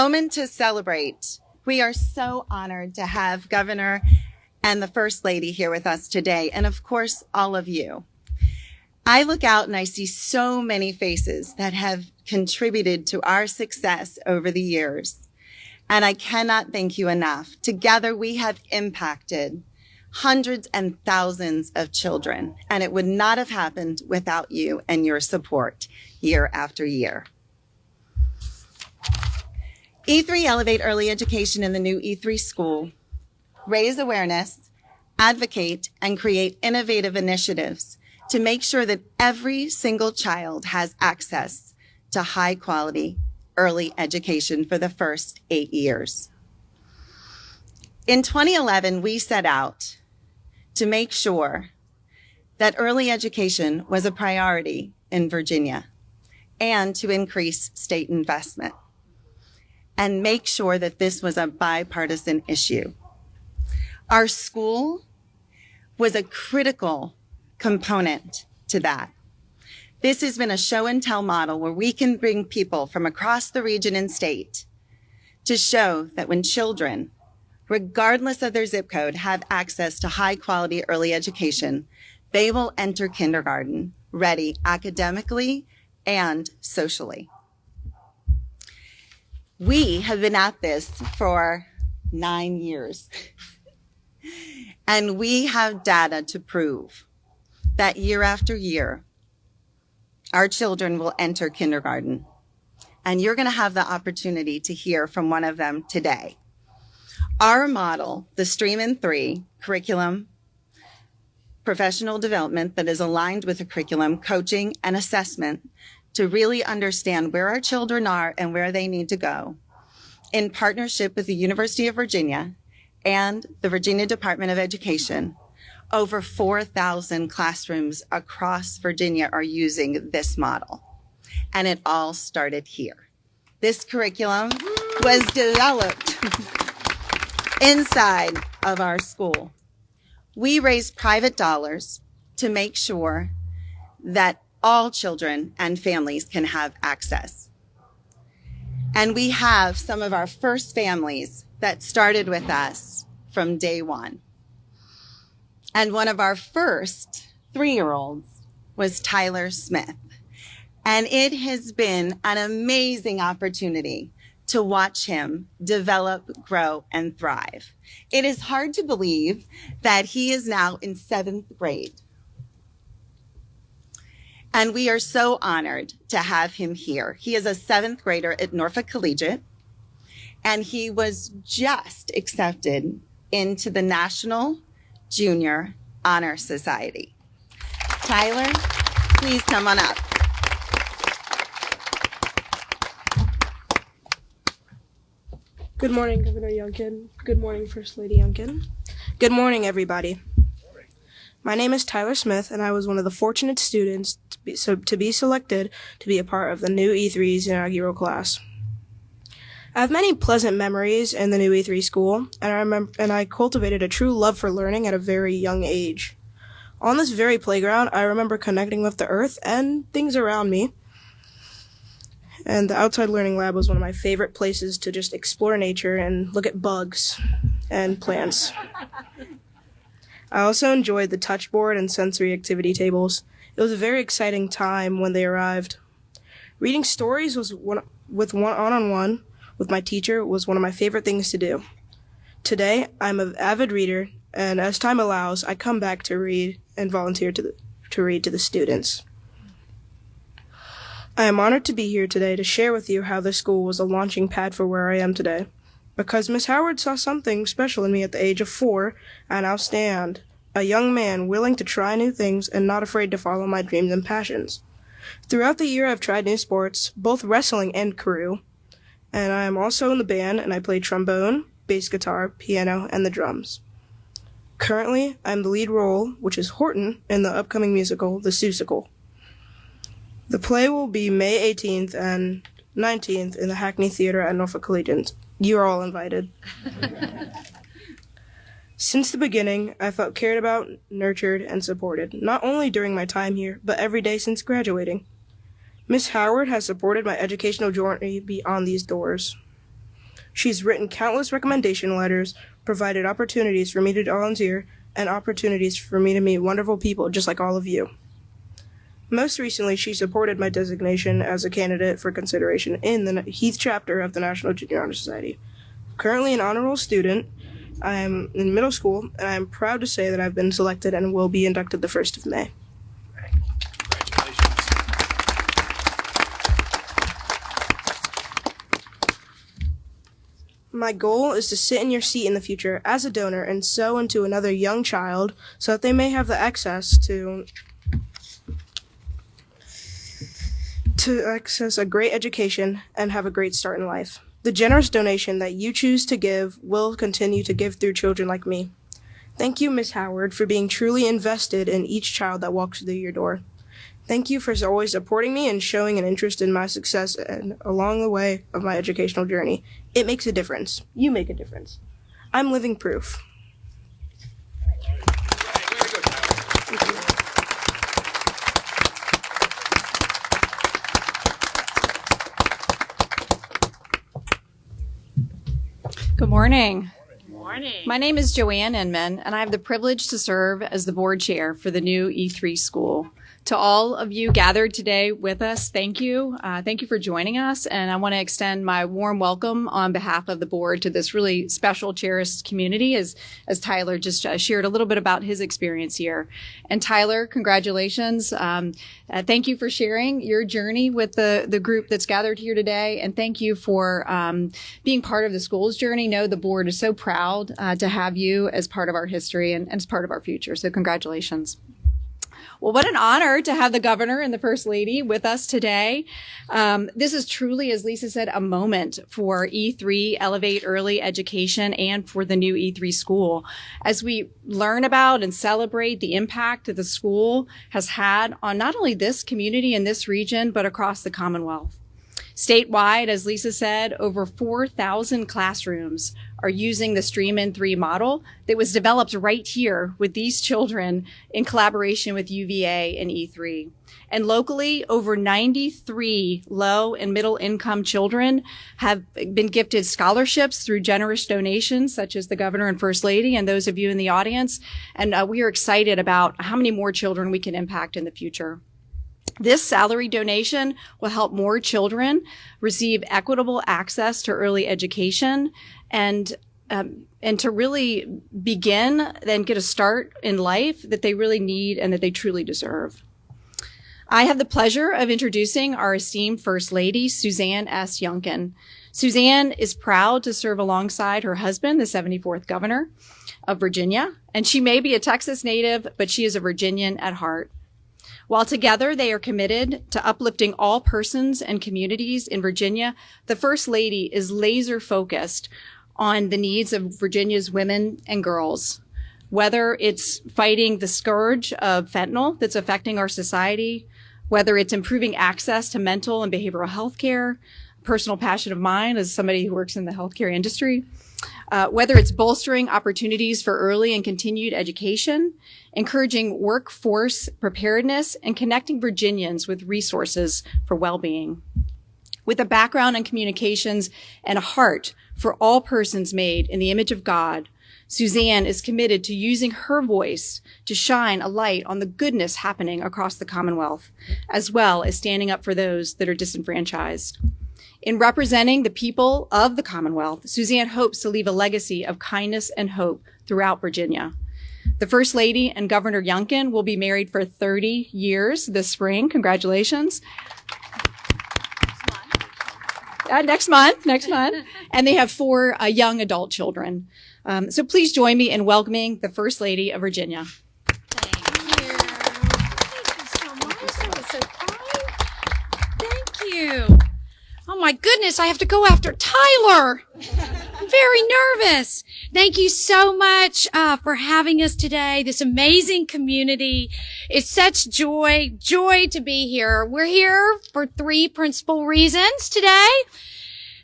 moment to celebrate. We are so honored to have Governor and the First Lady here with us today, and of course, all of you. I look out and I see so many faces that have contributed to our success over the years, and I cannot thank you enough. Together, we have impacted hundreds and thousands of children, and it would not have happened without you and your support year after year. E3 Elevate Early Education in the new E3 school, raise awareness, advocate, and create innovative initiatives to make sure that every single child has access to high quality early education for the first 8 years. In 2011, we set out to make sure that early education was a priority in Virginia and to increase state investment and make sure that this was a bipartisan issue. Our school was a critical component to that. This has been a show and tell model where we can bring people from across the region and state to show that when children, regardless of their zip code, have access to high quality early education, they will enter kindergarten ready academically and socially. We have been at this for 9 years, and we have data to prove that year after year, our children will enter kindergarten. And you're going to have the opportunity to hear from one of them today. Our model, the Stream in 3 curriculum, professional development that is aligned with the curriculum, coaching, and assessment to really understand where our children are and where they need to go, in partnership with the University of Virginia and the Virginia Department of Education. Over 4,000 classrooms across Virginia are using this model, and it all started here. This curriculum was developed inside of our school. We raised private dollars to make sure that all children and families can have access. And we have some of our first families that started with us from day one. And one of our first 3-year-olds was Tyler Smith. And it has been an amazing opportunity to watch him develop, grow, and thrive. It is hard to believe that he is now in 7th grade. And we are so honored to have him here. He is a 7th grader at Norfolk Collegiate, and he was just accepted into the National Junior Honor Society. Tyler, please come on up. Good morning, Governor Youngkin. Good morning, First Lady Youngkin. Good morning, everybody. My name is Tyler Smith, and I was one of the fortunate students to be selected to be a part of the new E3's inaugural class. I have many pleasant memories in the new E3 school, and I cultivated a true love for learning at a very young age. On this very playground, I remember connecting with the earth and things around me. And the outside learning lab was one of my favorite places to just explore nature and look at bugs and plants. I also enjoyed the touchboard and sensory activity tables. It was a very exciting time when they arrived. Reading stories one-on-one with my teacher was one of my favorite things to do. Today, I'm an avid reader, and as time allows, I come back to read and volunteer to read to the students. I am honored to be here today to share with you how this school was a launching pad for where I am today. Because Miss Howard saw something special in me at the age of 4, I now stand, a young man willing to try new things and not afraid to follow my dreams and passions. Throughout the year, I've tried new sports, both wrestling and crew, and I am also in the band, and I play trombone, bass guitar, piano, and the drums. Currently, I'm the lead role, which is Horton, in the upcoming musical, The Seussical. The play will be May 18th and 19th in the Hackney Theater at Norfolk Collegiate. You are all invited. Since the beginning, I felt cared about, nurtured, and supported, not only during my time here, but every day since graduating. Miss Howard has supported my educational journey beyond these doors. She's written countless recommendation letters, provided opportunities for me to volunteer, and opportunities for me to meet wonderful people just like all of you. Most recently, she supported my designation as a candidate for consideration in the Heath chapter of the National Junior Honor Society. Currently an honor roll student, I am in middle school, and I am proud to say that I've been selected and will be inducted the 1st of May. My goal is to sit in your seat in the future as a donor and sow into another young child so that they may have the access to access a great education and have a great start in life. The generous donation that you choose to give will continue to give through children like me. Thank you, Ms. Howard, for being truly invested in each child that walks through your door. Thank you for always supporting me and showing an interest in my success and along the way of my educational journey. It makes a difference. You make a difference. I'm living proof. Good morning. Good morning. My name is Joanne Inman, and I have the privilege to serve as the board chair for the new E3 school. To all of you gathered today with us, thank you. Thank you for joining us, and I want to extend my warm welcome on behalf of the board to this really special, cherished community, as Tyler just shared a little bit about his experience here. And Tyler, congratulations. Thank you for sharing your journey with the group that's gathered here today, and thank you for being part of the school's journey. Know the board is so proud to have you as part of our history and as part of our future, so congratulations. Well, what an honor to have the governor and the first lady with us today. This is truly, as Lisa said, a moment for E3, Elevate Early Education, and for the new E3 school. As we learn about and celebrate the impact that the school has had on not only this community and this region, but across the Commonwealth. Statewide, as Lisa said, over 4,000 classrooms are using the Stream In3 model that was developed right here with these children in collaboration with UVA and E3. And locally, over 93 low and middle income children have been gifted scholarships through generous donations, such as the governor and first lady and those of you in the audience. And we are excited about how many more children we can impact in the future. This salary donation will help more children receive equitable access to early education and to really begin and get a start in life that they really need and that they truly deserve. I have the pleasure of introducing our esteemed First Lady, Suzanne S. Youngkin. Suzanne is proud to serve alongside her husband, the 74th governor of Virginia, and she may be a Texas native, but she is a Virginian at heart. While together they are committed to uplifting all persons and communities in Virginia, the First Lady is laser focused on the needs of Virginia's women and girls. Whether it's fighting the scourge of fentanyl that's affecting our society, whether it's improving access to mental and behavioral health care, personal passion of mine as somebody who works in the healthcare industry, whether it's bolstering opportunities for early and continued education, encouraging workforce preparedness, and connecting Virginians with resources for well-being. With a background in communications and a heart for all persons made in the image of God, Suzanne is committed to using her voice to shine a light on the goodness happening across the Commonwealth, as well as standing up for those that are disenfranchised. In representing the people of the Commonwealth, Suzanne hopes to leave a legacy of kindness and hope throughout Virginia. The First Lady and Governor Youngkin will be married for 30 years this spring. Congratulations. Next month. And they have 4 young adult children. So please join me in welcoming the First Lady of Virginia. Thank you. Thank you so much. That was so kind. Thank you. Oh my goodness, I have to go after Tyler. I'm very nervous. Thank you so much for having us today, this amazing community. It's such joy to be here. We're here for 3 principal reasons today.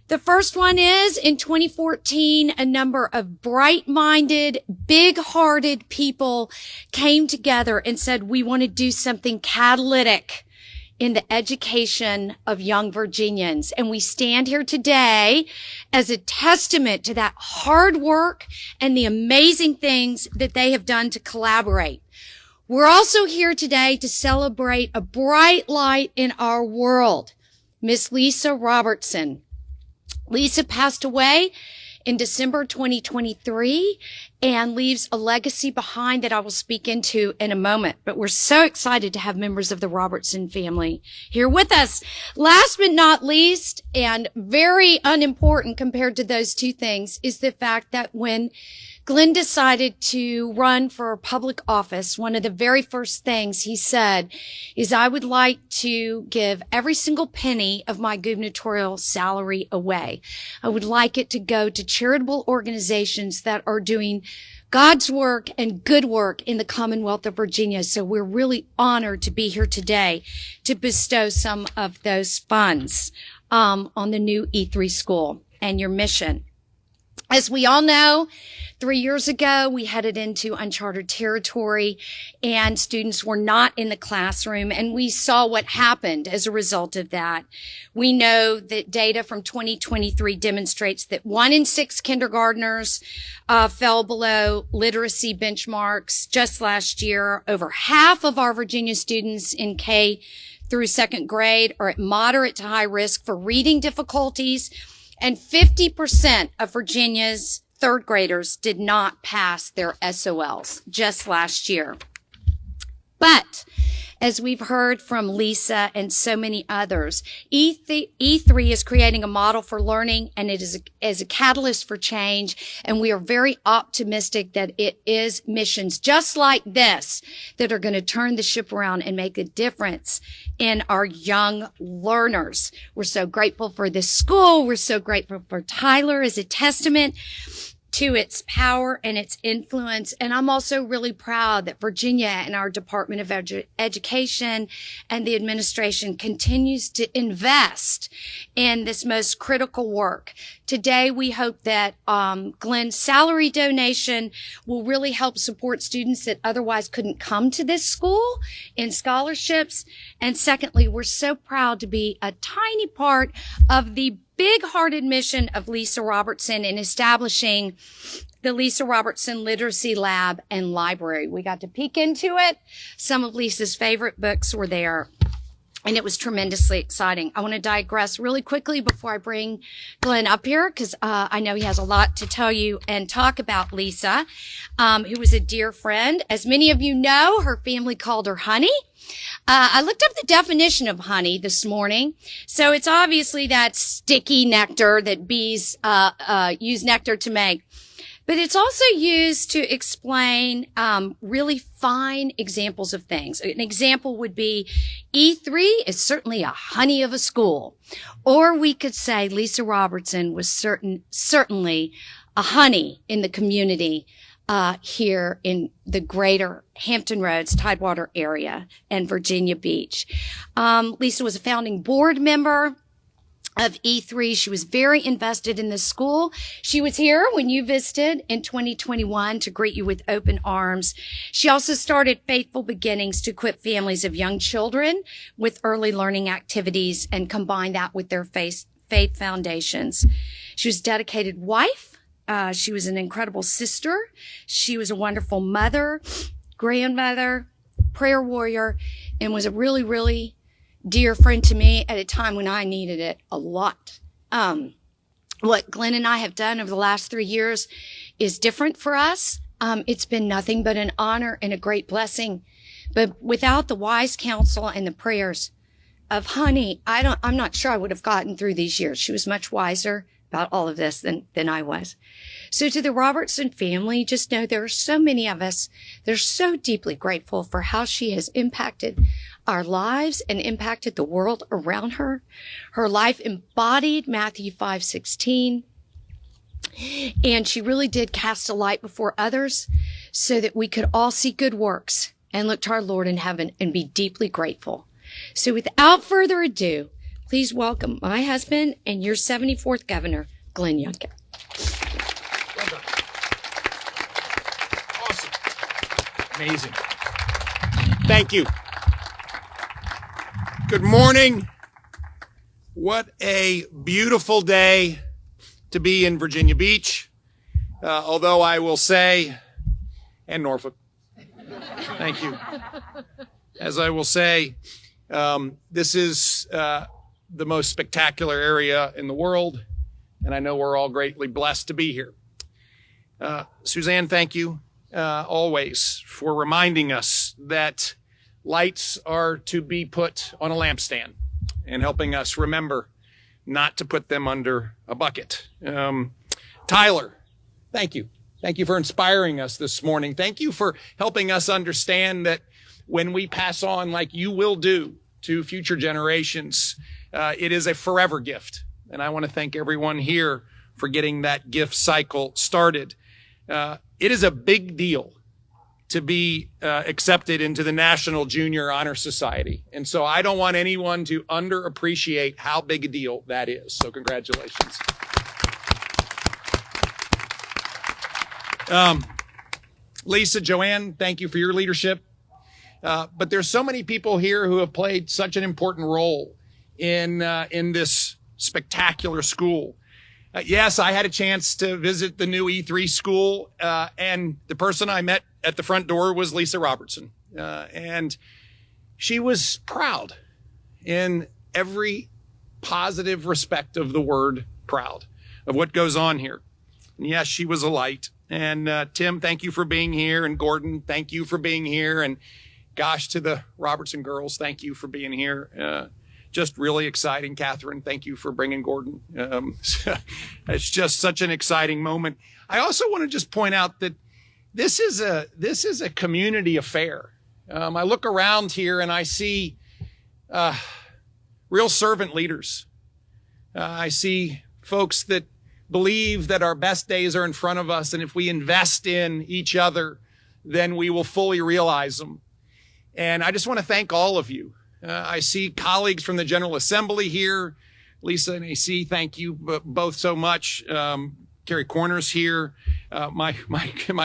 The first one is, in 2014, a number of bright-minded, big-hearted people came together and said, we want to do something catalytic in the education of young Virginians. And we stand here today as a testament to that hard work and the amazing things that they have done to collaborate. We're also here today to celebrate a bright light in our world, Miss Lisa Robertson. Lisa passed away in December 2023 and leaves a legacy behind that I will speak into in a moment. But we're so excited to have members of the Robertson family here with us. Last but not least, and very unimportant compared to those two things, is the fact that when Glenn decided to run for public office, one of the very first things he said is, I would like to give every single penny of my gubernatorial salary away. I would like it to go to charitable organizations that are doing God's work and good work in the Commonwealth of Virginia. So we're really honored to be here today to bestow some of those funds on the new E3 school and your mission. As we all know, 3 years ago, we headed into uncharted territory and students were not in the classroom, and we saw what happened as a result of that. We know that data from 2023 demonstrates that 1 in 6 kindergartners fell below literacy benchmarks just last year. Over half of our Virginia students in K through 2nd grade are at moderate to high risk for reading difficulties, and 50% of Virginia's 3rd graders did not pass their SOLs just last year. But as we've heard from Lisa and so many others, E3 is creating a model for learning, and it is a catalyst for change. And we are very optimistic that it is missions just like this that are going to turn the ship around and make a difference in our young learners. We're so grateful for this school. We're so grateful for Tyler as a testament to its power and its influence. And I'm also really proud that Virginia and our Department of Education and the administration continues to invest in this most critical work. Today, we hope that Glenn's salary donation will really help support students that otherwise couldn't come to this school in scholarships. And secondly, we're so proud to be a tiny part of the big-hearted mission of Lisa Robertson in establishing the Lisa Robertson Literacy Lab and Library. We got to peek into it. Some of Lisa's favorite books were there, and it was tremendously exciting. I want to digress really quickly before I bring Glenn up here, because I know he has a lot to tell you and talk about Lisa, who was a dear friend. As many of you know, her family called her Honey. I looked up the definition of honey this morning. So it's obviously that sticky nectar that bees use nectar to make. But it's also used to explain really fine examples of things. An example would be E3 is certainly a honey of a school. Or we could say Lisa Robertson was certainly a honey in the community here in the greater Hampton Roads, Tidewater area and Virginia Beach. Lisa was a founding board member of E3. She was very invested in the school. She was here when you visited in 2021 to greet you with open arms. She also started Faithful Beginnings to equip families of young children with early learning activities and combine that with their faith foundations. She was a dedicated wife. She was an incredible sister. She was a wonderful mother, grandmother, prayer warrior, and was a really, really dear friend to me at a time when I needed it a lot. What Glenn and I have done over the last 3 years is different for us. It's been nothing but an honor and a great blessing. But without the wise counsel and the prayers of Honey, I'm not sure I would have gotten through these years. She was much wiser about all of this than I was. So to the Robertson family, just know there are so many of us that are so deeply grateful for how she has impacted our lives and impacted the world around her. Her life embodied Matthew 5:16. And she really did cast a light before others so that we could all see good works and look to our Lord in heaven and be deeply grateful. So without further ado, please welcome my husband and your 74th governor, Glenn Youngkin. Well done. Awesome. Amazing. Thank you. Good morning. What a beautiful day to be in Virginia Beach. Although I will say, and Norfolk, thank you. As I will say, this is the most spectacular area in the world, and I know we're all greatly blessed to be here. Suzanne, thank you always for reminding us that lights are to be put on a lampstand and helping us remember not to put them under a bucket. Tyler, thank you. Thank you for inspiring us this morning. Thank you for helping us understand that when we pass on, like you will do, to future generations, it is a forever gift. And I want to thank everyone here for getting that gift cycle started. It is a big deal to be accepted into the National Junior Honor Society. And so I don't want anyone to underappreciate how big a deal that is. So congratulations. Lisa, Joanne, thank you for your leadership. But there's so many people here who have played such an important role in this spectacular school. Yes, I had a chance to visit the new E3 school, and the person I met at the front door was Lisa Robertson. And she was proud in every positive respect of the word proud of what goes on here. And yes, she was a light. And Tim, thank you for being here. And Gordon, thank you for being here. And gosh, to the Robertson girls, thank you for being here. Just really exciting. Catherine, thank you for bringing Gordon. It's just such an exciting moment. I also want to just point out that this is a community affair. I look around here and I see real servant leaders. I see folks that believe that our best days are in front of us, and if we invest in each other, then we will fully realize them. And I just want to thank all of you. I see colleagues from the General Assembly here. Lisa and AC, thank you both so much. Carrie Corner's here. My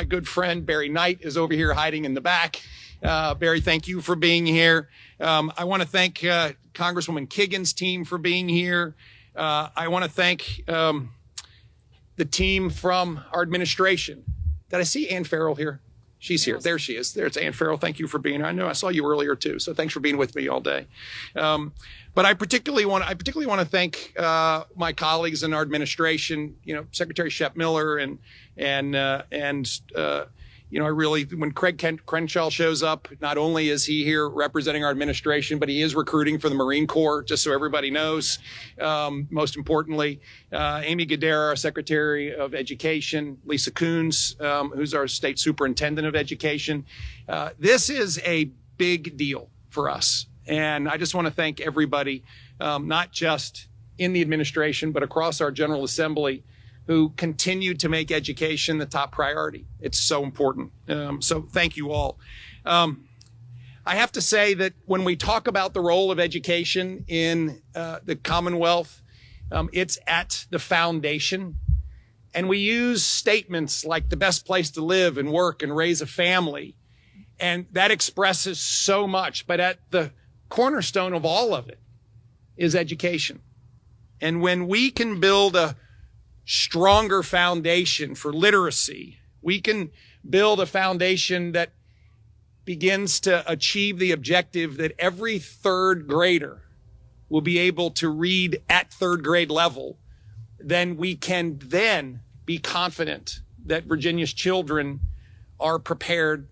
good friend Barry Knight is over here hiding in the back. Barry, thank you for being here. I want to thank Congresswoman Kiggins' team for being here. I want to thank the team from our administration. Did I see Ann Farrell here? She's here. There she is. There's Ann Farrell. Thank you for being here. I know I saw you earlier too. So thanks for being with me all day. But I particularly want to thank my colleagues in our administration. You know, Secretary Shep Miller and you know, I really, when Craig Crenshaw shows up, not only is he here representing our administration, but he is recruiting for the Marine Corps, just so everybody knows. Most importantly, Amy Gadara, our Secretary of Education, Lisa Coons, who's our State Superintendent of Education. This is a big deal for us. And I just want to thank everybody, not just in the administration, but across our General Assembly, who continue to make education the top priority. It's so important. So thank you all. I have to say that when we talk about the role of education in the Commonwealth, it's at the foundation. And we use statements like the best place to live and work and raise a family. And that expresses so much. But at the cornerstone of all of it is education. And when we can build a stronger foundation for literacy, we can build a foundation that begins to achieve the objective that every third grader will be able to read at third grade level, then we can then be confident that Virginia's children are prepared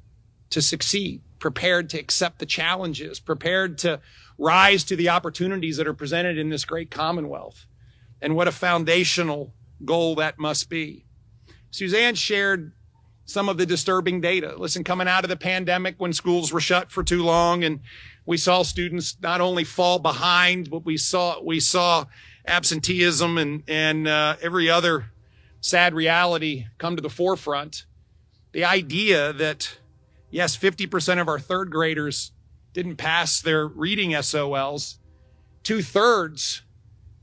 to succeed, prepared to accept the challenges, prepared to rise to the opportunities that are presented in this great Commonwealth. And what a foundational goal that must be. Suzanne shared some of the disturbing data. Listen, coming out of the pandemic when schools were shut for too long and we saw students not only fall behind, but we saw absenteeism and every other sad reality come to the forefront. The idea that, yes, 50% of our third graders didn't pass their reading SOLs, 2/3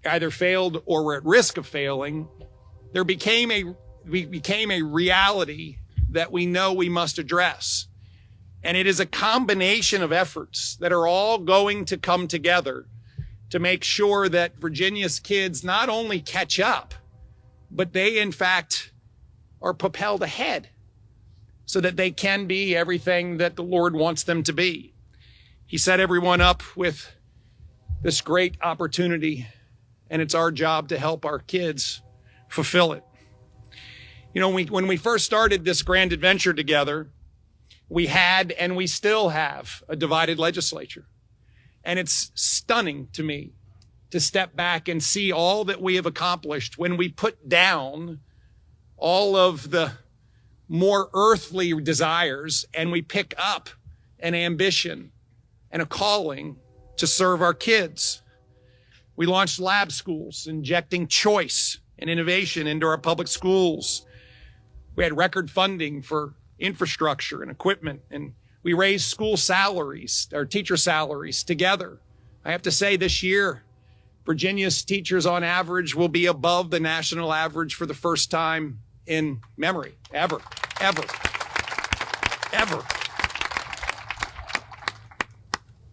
either failed or were at risk of failing. There became a reality that we know we must address. And it is a combination of efforts that are all going to come together to make sure that Virginia's kids not only catch up, but they, in fact, are propelled ahead so that they can be everything that the Lord wants them to be. He set everyone up with this great opportunity, and it's our job to help our kids fulfill it. You know, when we first started this grand adventure together, we had and we still have a divided legislature. And it's stunning to me to step back and see all that we have accomplished when we put down all of the more earthly desires and we pick up an ambition and a calling to serve our kids. We launched lab schools, injecting choice and innovation into our public schools. We had record funding for infrastructure and equipment, and we raised school salaries, our teacher salaries together. I have to say this year, Virginia's teachers on average will be above the national average for the first time in memory, ever.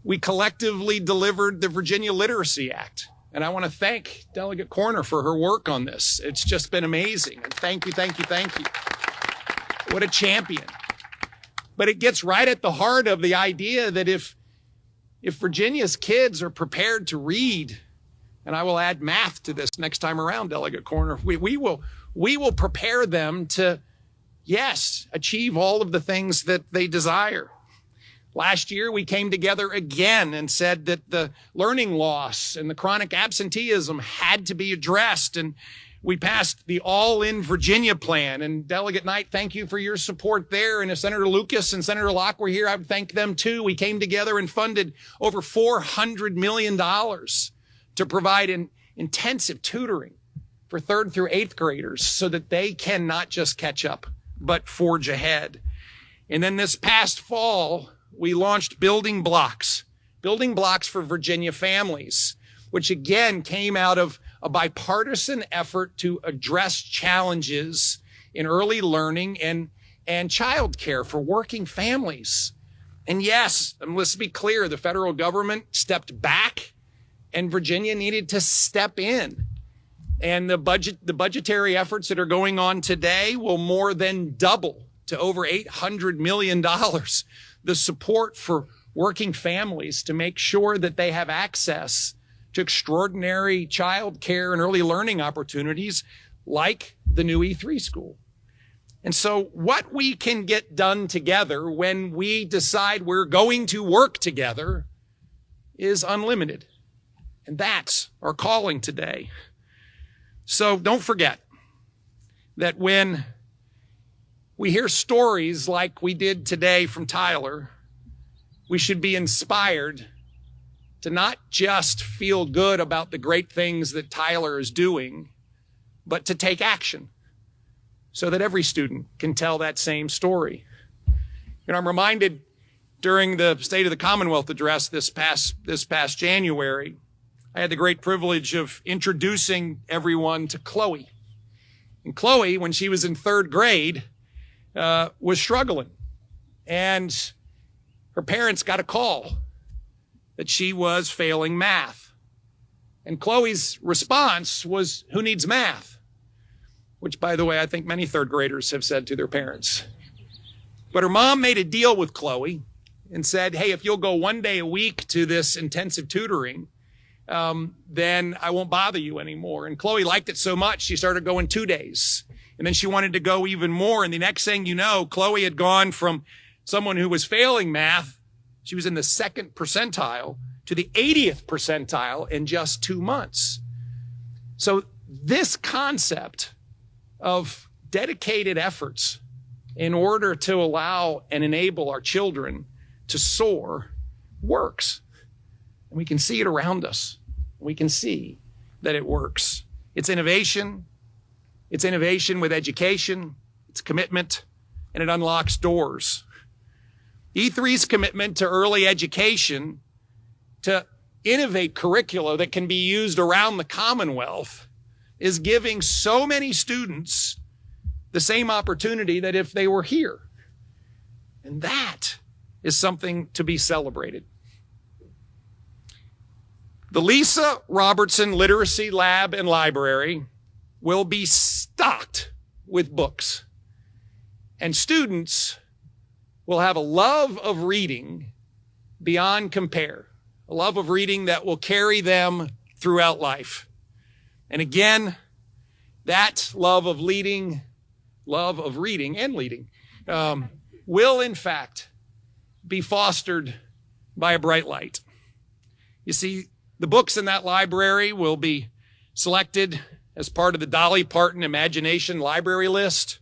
We collectively delivered the Virginia Literacy Act. And I want to thank Delegate Corner for her work on this. It's just been amazing. And thank you. What a champion. But it gets right at the heart of the idea that if Virginia's kids are prepared to read, and I will add math to this next time around, Delegate Corner, we will prepare them to, yes, achieve all of the things that they desire. Last year, we came together again and said that the learning loss and the chronic absenteeism had to be addressed. And we passed the All-in Virginia plan. And Delegate Knight, thank you for your support there. And if Senator Lucas and Senator Locke were here, I would thank them too. We came together and funded over $400 million to provide intensive tutoring for 3rd through 8th graders so that they can not just catch up, but forge ahead. And then this past fall, we launched Building Blocks for Virginia families, which again came out of a bipartisan effort to address challenges in early learning and childcare for working families. And yes, let's be clear, the federal government stepped back and Virginia needed to step in. And the budgetary efforts that are going on today will more than double to over $800 million. The support for working families to make sure that they have access to extraordinary child care and early learning opportunities like the new E3 school. And so what we can get done together when we decide we're going to work together is unlimited. And that's our calling today. So don't forget that when we hear stories like we did today from Tyler, we should be inspired to not just feel good about the great things that Tyler is doing, but to take action so that every student can tell that same story. You know, I'm reminded during the State of the Commonwealth address this past January, I had the great privilege of introducing everyone to Chloe. And Chloe, when she was in 3rd grade, was struggling. And her parents got a call that she was failing math. And Chloe's response was, "Who needs math?" Which, by the way, I think many 3rd graders have said to their parents. But her mom made a deal with Chloe and said, "Hey, if you'll go 1 day a week to this intensive tutoring, then I won't bother you anymore." And Chloe liked it so much, she started going 2 days. And then she wanted to go even more. And the next thing you know, Chloe had gone from someone who was failing math, she was in the 2nd percentile, to the 80th percentile in just 2 months. So this concept of dedicated efforts in order to allow and enable our children to soar works. And we can see it around us. We can see that it works. It's innovation. It's innovation with education. It's commitment, and it unlocks doors. E3's commitment to early education, to innovate curricula that can be used around the Commonwealth, is giving so many students the same opportunity that if they were here. And that is something to be celebrated. The Lisa Robertson Literacy Lab and Library will be stocked with books, and students will have a love of reading beyond compare, a love of reading that will carry them throughout life. And again, that love of reading and leading will in fact be fostered by a bright light. You see, the books in that library will be selected as part of the Dolly Parton Imagination Library List.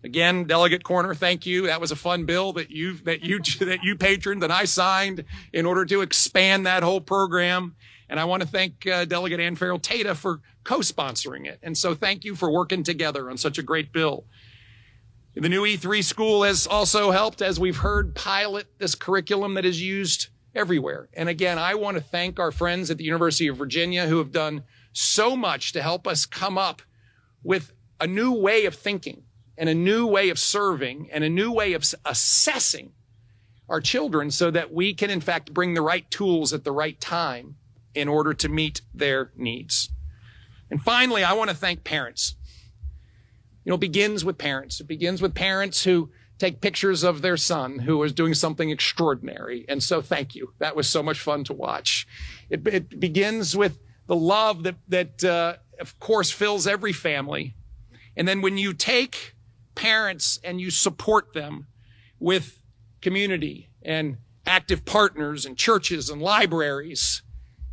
Again, Delegate Corner, thank you. That was a fun bill that you patroned and I signed in order to expand that whole program. And I want to thank Delegate Ann Farrell Tata for co-sponsoring it. And so thank you for working together on such a great bill. The new E3 school has also helped, as we've heard, pilot this curriculum that is used everywhere. And again, I want to thank our friends at the University of Virginia who have done so much to help us come up with a new way of thinking and a new way of serving and a new way of assessing our children so that we can, in fact, bring the right tools at the right time in order to meet their needs. And finally, I want to thank parents. You know, it begins with parents. It begins with parents who take pictures of their son who is doing something extraordinary. And so thank you. That was so much fun to watch. It begins with the love that of course, fills every family. And then when you take parents and you support them with community and active partners and churches and libraries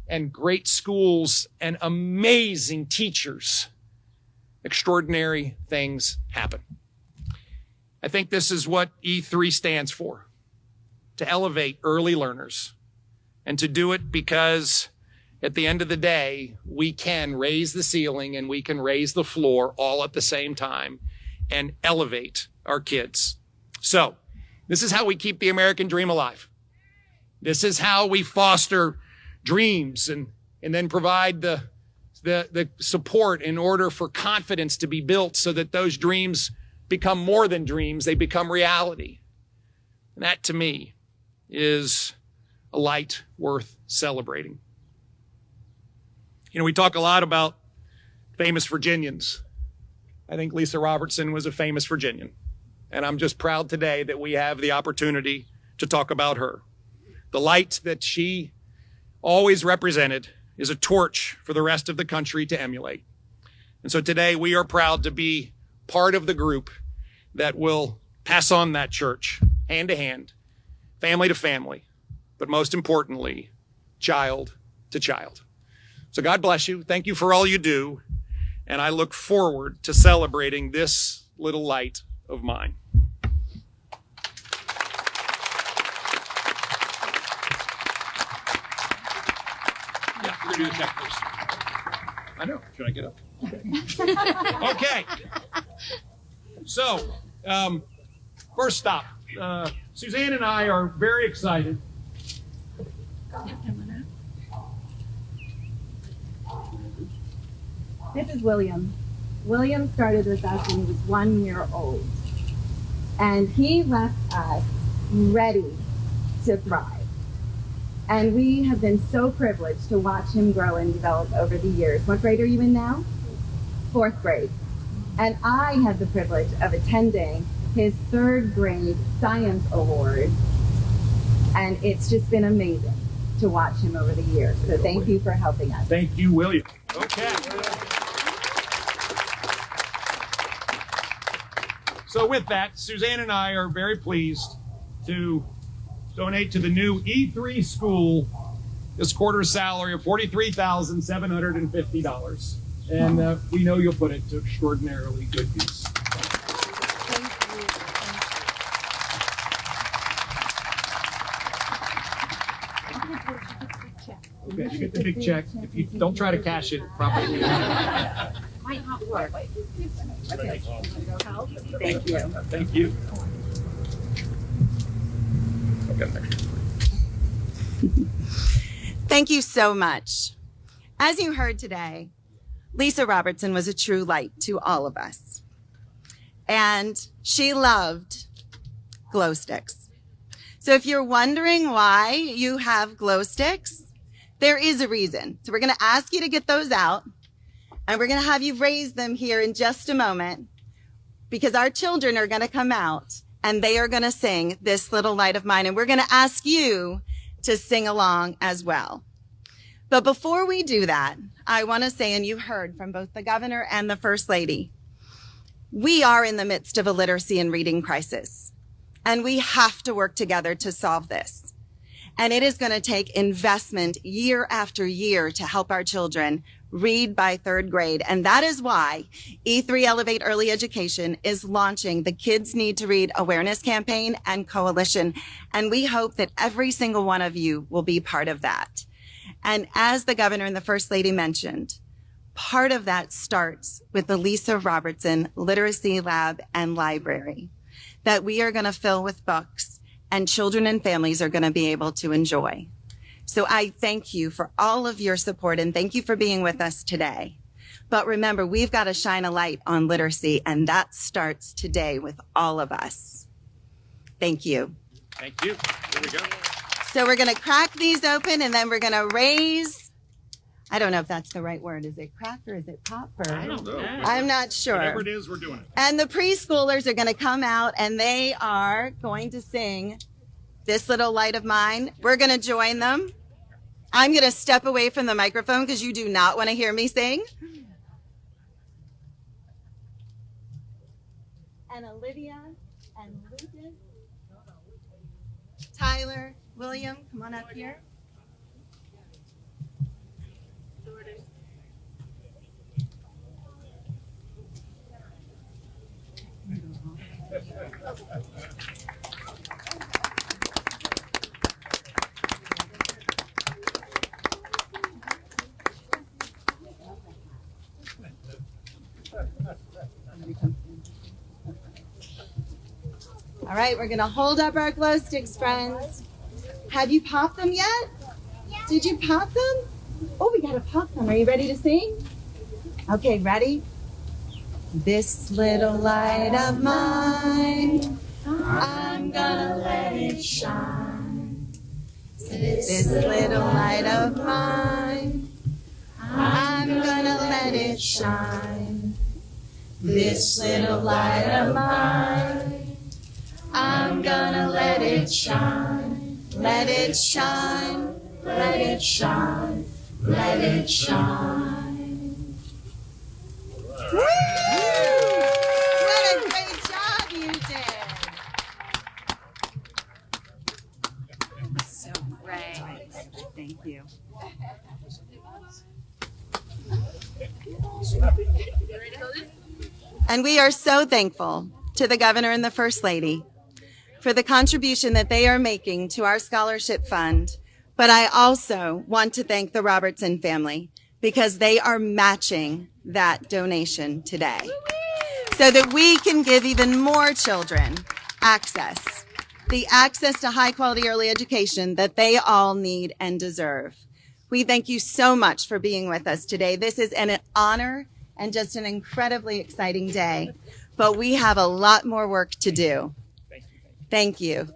and great schools and amazing teachers, extraordinary things happen. I think this is what E3 stands for, to elevate early learners, and to do it because at the end of the day, we can raise the ceiling and we can raise the floor all at the same time and elevate our kids. So this is how we keep the American dream alive. This is how we foster dreams and then provide the support in order for confidence to be built so that those dreams become more than dreams, they become reality. And that, to me, is a light worth celebrating. You know, we talk a lot about famous Virginians. I think Lisa Robertson was a famous Virginian. And I'm just proud today that we have the opportunity to talk about her. The light that she always represented is a torch for the rest of the country to emulate. And so today we are proud to be part of the group that will pass on that church hand to hand, family to family, but most importantly, child to child. So God bless you. Thank you for all you do. And I look forward to celebrating this little light of mine. Yeah, we're going to do the check first. I know. Should I get up? Okay. Okay. So, first stop. Suzanne and I are very excited. This is William. William started with us when he was 1 year old. And he left us ready to thrive. And we have been so privileged to watch him grow and develop over the years. What grade are you in now? 4th grade. And I had the privilege of attending his 3rd grade science award. And it's just been amazing to watch him over the years. So thank you for helping us. Thank you, William. Okay. So with that, Suzanne and I are very pleased to donate to the new E3 school this quarter's salary of $43,750. And we know you'll put it to extraordinarily good use. Thank you. Okay, you get the big check. If you don't try to cash it, probably. Might not work. Okay. Thank you. Thank you. I've got an extra. Thank you so much. As you heard today, Lisa Robertson was a true light to all of us. And she loved glow sticks. So if you're wondering why you have glow sticks, there is a reason. So we're going to ask you to get those out, and we're going to have you raise them here in just a moment, because our children are going to come out and they are going to sing This Little Light of Mine, and we're going to ask you to sing along as well. But before we do that, I want to say, and you heard from both the governor and the first lady, we are in the midst of a literacy and reading crisis, and we have to work together to solve this. And it is going to take investment year after year to help our children read by third grade. And that is why E3 Elevate Early Education is launching the Kids Need to Read Awareness Campaign and Coalition. And we hope that every single one of you will be part of that. And as the governor and the first lady mentioned, part of that starts with the Lisa Robertson Literacy Lab and Library that we are going to fill with books and children and families are going to be able to enjoy. So I thank you for all of your support and thank you for being with us today. But remember, we've got to shine a light on literacy, and that starts today with all of us. Thank you. Thank you. Here we go. So we're going to crack these open, and then we're going to raise, I don't know if that's the right word. Is it crack or is it pop? Or? I don't know. I'm not sure. Whatever it is, we're doing it. And the preschoolers are going to come out, and they are going to sing This Little Light of Mine. We're going to join them. I'm going to step away from the microphone because you do not want to hear me sing. And Olivia and Lucas, Tyler, William, come on up here. All right, we're going to hold up our glow sticks, friends. Have you popped them yet? Yeah. Did you pop them? Oh, we got to pop them. Are you ready to sing? Okay, ready? This little light of mine, I'm gonna let it shine. This little light of mine, I'm gonna let it shine. This little light of mine, I'm gonna let it shine. Let it shine, let it shine, let it shine. Woo! What a great job you did. So great. Thank you. And we are so thankful to the governor and the first lady for the contribution that they are making to our scholarship fund. But I also want to thank the Robertson family because they are matching that donation today so that we can give even more children access, the access to high quality early education that they all need and deserve. We thank you so much for being with us today. This is an honor and just an incredibly exciting day, but we have a lot more work to do. Thank you.